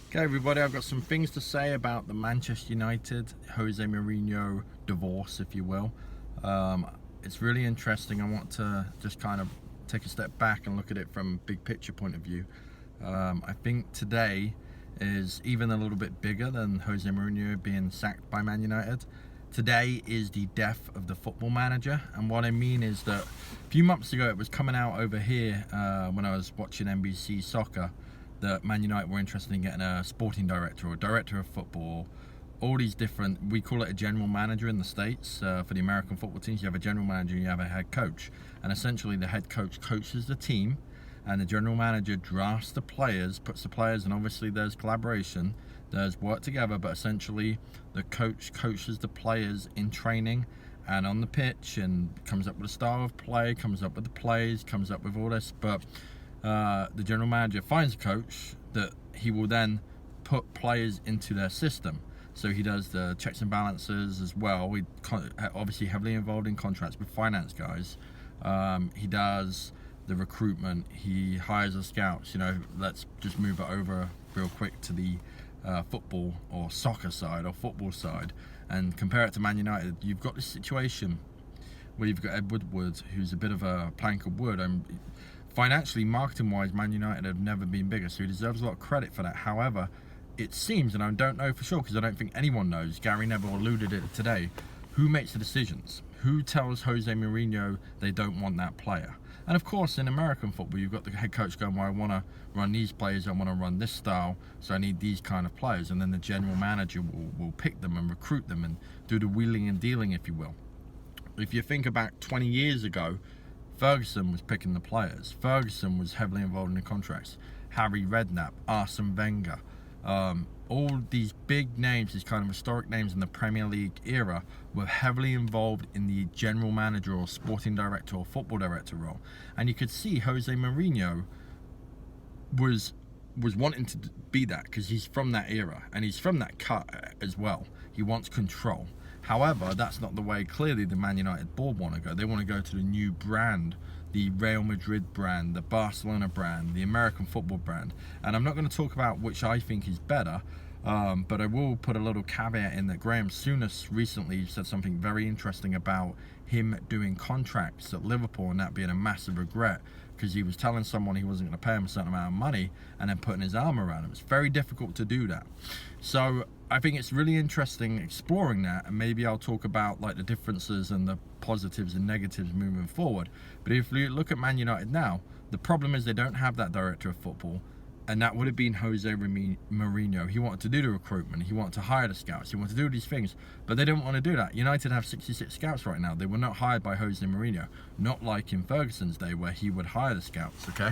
Okay, everybody, I've got some things to say about the Manchester United Jose Mourinho divorce, if you will. It's really interesting. I want to just kind of take a step back and look at it from a big picture point of view. I think today is even a little bit bigger than Jose Mourinho being sacked by Man United. Today is the death of the football manager, and what I mean is that a few months ago it was coming out over here when I was watching NBC Soccer that Man United were interested in getting a sporting director or a director of football. All these different, we call it a general manager in the States. For the American football teams, you have a general manager and you have a head coach. And essentially the head coach coaches the team and the general manager drafts the players, puts the players, and obviously there's collaboration, there's work together, but essentially the coach coaches the players in training and on the pitch and comes up with a style of play, comes up with the plays, comes up with all this. But the general manager finds a coach that he will then put players into their system. So he does the checks and balances as well. We obviously heavily involved in contracts with finance guys. He does the recruitment. He hires the scouts. You know, let's just move it over real quick to the football or soccer side or football side and compare it to Man United. You've got this situation where you've got Ed Woodward, who's a bit of a plank of wood. Financially, marketing-wise, Man United have never been bigger, so he deserves a lot of credit for that. However, it seems, and I don't know for sure because I don't think anyone knows, Gary Neville alluded it today, who makes the decisions? Who tells Jose Mourinho they don't want that player? And of course, in American football, you've got the head coach going, well, I want to run these players, I want to run this style, so I need these kind of players. And then the general manager will pick them and recruit them and do the wheeling and dealing, if you will. If you think about 20 years ago, Ferguson was picking the players. Ferguson was heavily involved in the contracts. Harry Redknapp, Arsene Wenger, all these big names, these kind of historic names in the Premier League era were heavily involved in the general manager or sporting director or football director role. And you could see Jose Mourinho was wanting to be that because he's from that era and he's from that cut as well. He wants control. However, that's not the way clearly the Man United board want to go. They want to go to the new brand, the Real Madrid brand, the Barcelona brand, the American football brand. And I'm not going to talk about which I think is better, but I will put a little caveat in that Graham Souness recently said something very interesting about him doing contracts at Liverpool and that being a massive regret because he was telling someone he wasn't going to pay him a certain amount of money and then putting his arm around him. It's very difficult to do that. So I think it's really interesting exploring that, and maybe I'll talk about like the differences and the positives and negatives moving forward. But if you look at Man United now, the problem is they don't have that director of football, and that would have been Jose Mourinho. He wanted to do the recruitment, he wanted to hire the scouts, he wanted to do these things, but they don't want to do that. United have 66 scouts right now. They were not hired by Jose Mourinho, not like in Ferguson's day where he would hire the scouts, okay?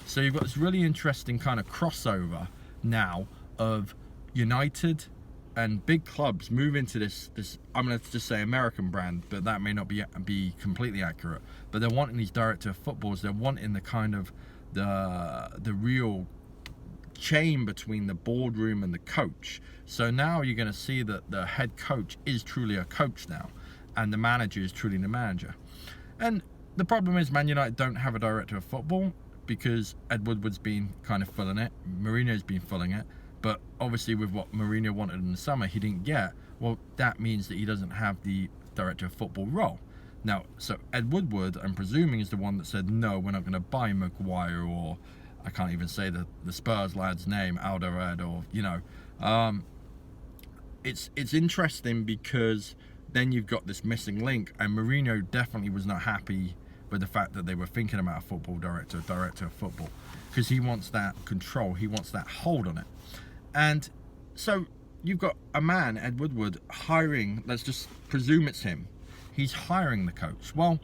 So you've got this really interesting kind of crossover now of United and big clubs move into this I'm going to just say American brand, but that may not be completely accurate, but they're wanting these director of footballs. They're wanting the kind of the real chain between the boardroom and the coach. So now you're going to see that the head coach is truly a coach now and the manager is truly the manager. And the problem is Man United don't have a director of football because Ed Woodward's been kind of filling it, Mourinho's been filling it. But obviously with what Mourinho wanted in the summer, he didn't get. Well, that means that he doesn't have the director of football role. Now, so Ed Woodward, I'm presuming, is the one that said, no, we're not going to buy Maguire, or I can't even say the Spurs lad's name, Alderweireld, or, you know. It's interesting because then you've got this missing link, and Mourinho definitely was not happy with the fact that they were thinking about a football director of football, because he wants that control, he wants that hold on it. And so you've got a man, Ed Woodward, hiring, let's just presume it's him. He's hiring the coach. Well,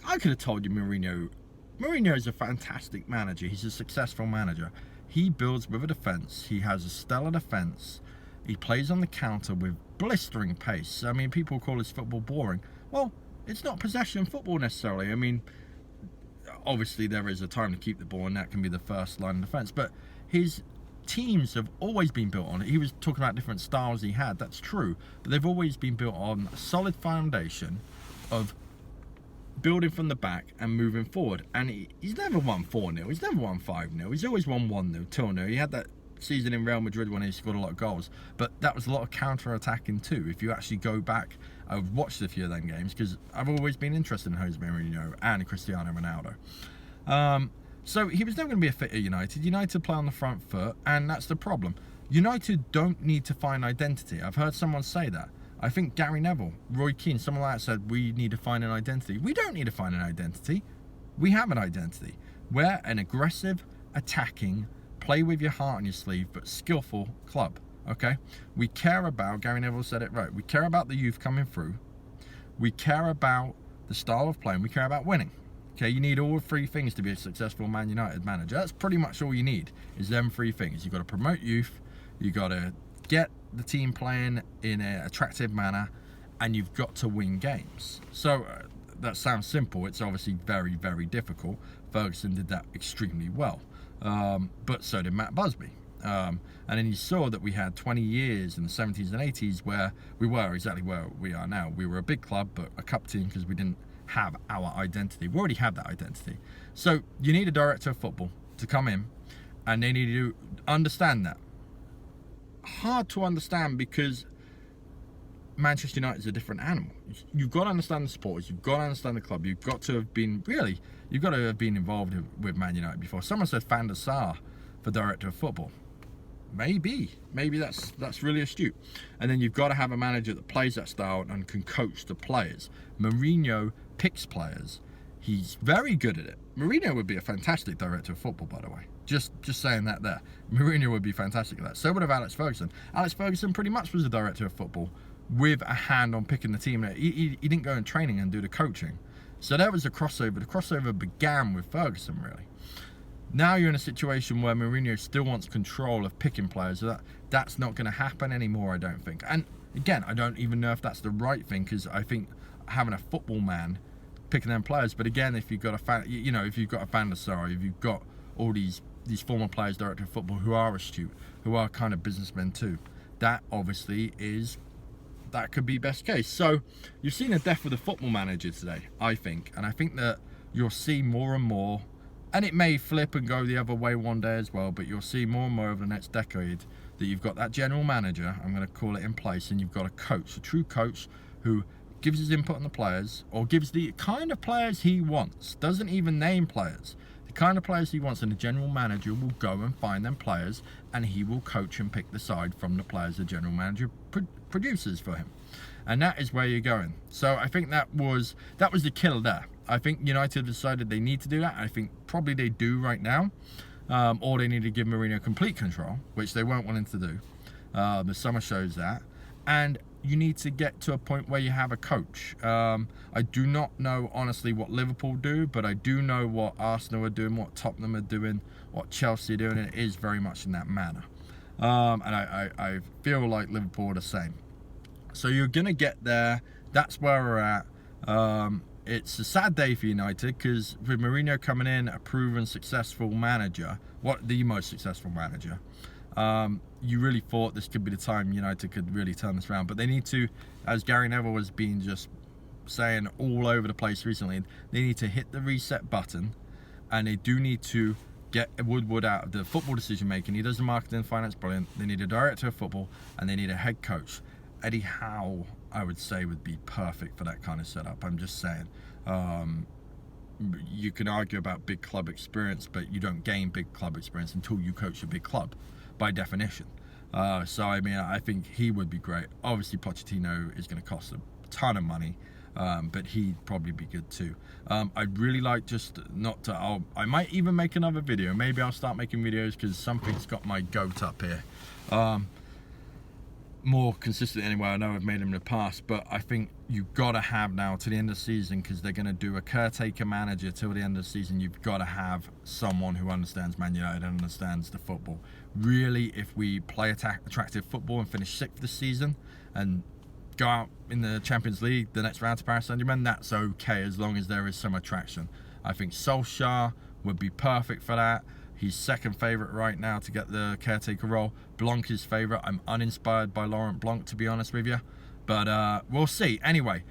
I could have told you Mourinho is a fantastic manager. He's a successful manager. He builds with a defence. He has a stellar defence. He plays on the counter with blistering pace. I mean, people call his football boring. Well, it's not possession football necessarily. I mean, obviously there is a time to keep the ball and that can be the first line of defence, but his teams have always been built on it. He was talking about different styles he had, that's true, but they've always been built on a solid foundation of building from the back and moving forward. And he's never won 4-0. He's never won 5-0. He's always won 1-0, 2-0. He had that season in Real Madrid when he scored a lot of goals, but that was a lot of counter-attacking too. If you actually go back, I've watched a few of them games because I've always been interested in Jose Mourinho and Cristiano Ronaldo. So he was never going to be a fit at United. United play on the front foot, and that's the problem. United don't need to find identity. I've heard someone say that. I think Gary Neville, Roy Keane, someone like that said, we need to find an identity. We don't need to find an identity. We have an identity. We're an aggressive, attacking, play with your heart on your sleeve, but skillful club, okay? We care about, Gary Neville said it right, we care about the youth coming through. We care about the style of playing. We care about winning. Okay, you need all three things to be a successful Man United manager. That's pretty much all you need, is them three things. You've got to promote youth, you've got to get the team playing in an attractive manner, and you've got to win games. So that sounds simple. It's obviously very, very difficult. Ferguson did that extremely well, but so did Matt Busby. And then you saw that we had 20 years in the 70s and 80s where we were exactly where we are now. We were a big club, but a cup team because we didn't have our identity. We already have that identity. So you need a director of football to come in, and they need to understand that. Hard to understand because Manchester United is a different animal. You've got to understand the supporters. You've got to understand the club. You've got to have been involved with Man United before. Someone said Van der Sar for director of football. Maybe that's really astute. And then you've got to have a manager that plays that style and can coach the players. Mourinho picks players. He's very good at it. Mourinho would be a fantastic director of football, by the way. Just saying that there. Mourinho would be fantastic at that. So would have Alex Ferguson. Alex Ferguson pretty much was a director of football with a hand on picking the team. He didn't go in training and do the coaching. So there was a crossover. The crossover began with Ferguson, really. Now you're in a situation where Mourinho still wants control of picking players. So that's not going to happen anymore, I don't think. And again, I don't even know if that's the right thing, because I think having a football man picking them players. But again, if you've got if you've got a Van der Sar, if you've got all these former players, director of football, who are astute, who are kind of businessmen too, that obviously that could be best case. So you've seen a death of the football manager today, I think, and I think that you'll see more and more, and it may flip and go the other way one day as well, but you'll see more and more over the next decade that you've got that general manager, I'm going to call it, in place, and you've got a coach, a true coach who gives his input on the players, or gives the kind of players he wants, doesn't even name players, the kind of players he wants, and the general manager will go and find them players, and he will coach and pick the side from the players the general manager produces for him. And that is where you're going. So I think that was the killer there. I think United decided they need to do that. I think probably they do right now, or they need to give Mourinho complete control, which they weren't willing to do. The summer shows that. And you need to get to a point where you have a coach. I do not know, honestly, what Liverpool do, but I do know what Arsenal are doing, what Tottenham are doing, what Chelsea are doing, and it is very much in that manner. And I feel like Liverpool are the same. So you're going to get there. That's where we're at. It's a sad day for United, because with Mourinho coming in, a proven successful manager, the most successful manager, you really thought this could be the time United could really turn this around. But they need to, as Gary Neville has been just saying all over the place recently, they need to hit the reset button, and they do need to get Woodward out of the football decision making. He does the marketing and finance brilliant. They need a director of football, and they need a head coach. Eddie Howe, I would say, would be perfect for that kind of setup. I'm just saying. You can argue about big club experience, but you don't gain big club experience until you coach a big club, by definition. So I mean, I think he would be great. Obviously, Pochettino is going to cost a ton of money, but he'd probably be good too. I'd really like I might even make another video. Maybe I'll start making videos, because something's got my goat up here. More consistent anyway. I know I've made them in the past, but I think you've got to have now to the end of the season, because they're going to do a caretaker manager till the end of the season. You've got to have someone who understands Man United and understands the football. Really, if we play attractive football and finish 6th this season and go out in the Champions League the next round to Paris Saint-Germain, that's okay, as long as there is some attraction. I think Solskjaer would be perfect for that. He's second favourite right now to get the caretaker role. Blanc is favourite. I'm uninspired by Laurent Blanc, to be honest with you. But we'll see. Anyway,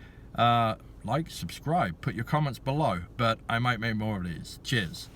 like, subscribe, put your comments below. But I might make more of these. Cheers.